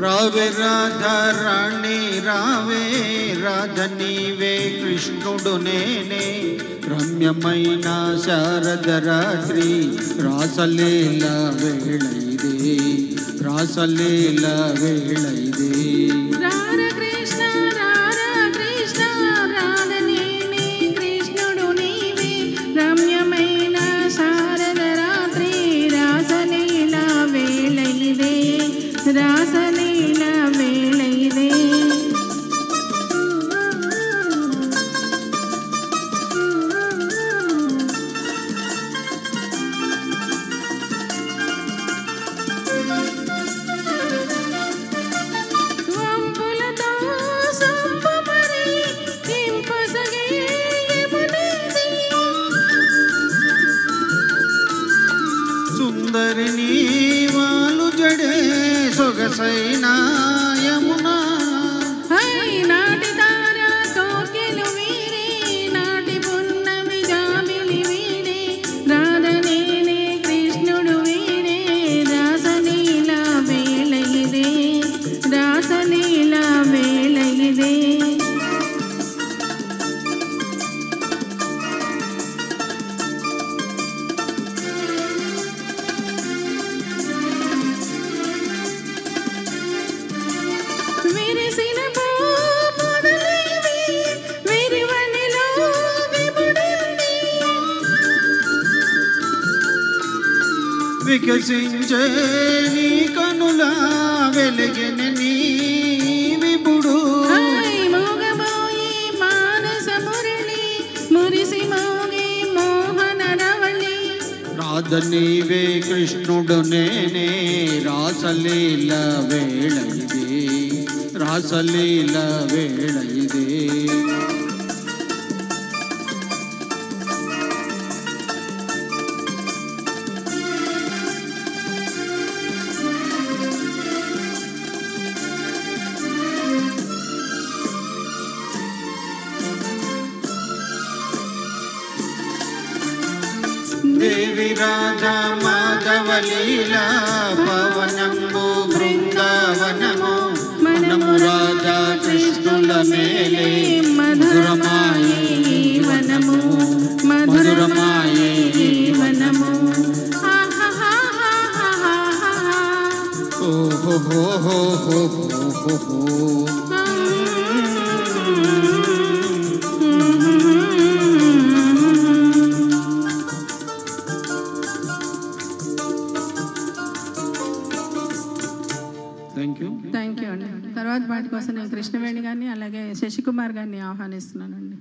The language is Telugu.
రావే రాధా రాణి రావే రాధ నీవే కృష్ణుడు నేనే రమ్యమైన శారద రాత్రి రాసలీల వేళైదే రాసలీల వేళైదే రాసలీల వేళైదే వంపులతో సంపమరి ఇంపసగే యమునేది సుందరిని వాలు జడే సొగసైన యమునా నాటి తార కోకిలు వీరే నాటి పున్నమి జాబిలి వీరే రాధ నేనే కృష్ణుడు వీరే రాసలీల వేళైదే రాసలీల వేళైదే విరిసిన పూపొదలేవి విరివనిలో విముడింది వికసించే నీ కనుల వెలిగిన నీ విభుడు మోగబోయి మానస మురళి మురిసి మోగి మోహన రవళి రాధ నీవే కృష్ణుడు నేనే రాసలీల వేళైదే రాసలీల వేళైదే దేవి రాధా మాధవ లీల పవనంబు బృందావనము మనము రాధా కృష్ణుల మేలే మధురమాయే వనము మధురమాయే వనము ఓహో హో హో హో హో హో థ్యాంక్ యూ అండి. తర్వాత పాట కోసం నేను కృష్ణవేణి గారిని అలాగే శశికుమార్ గారిని ఆహ్వానిస్తున్నానండి.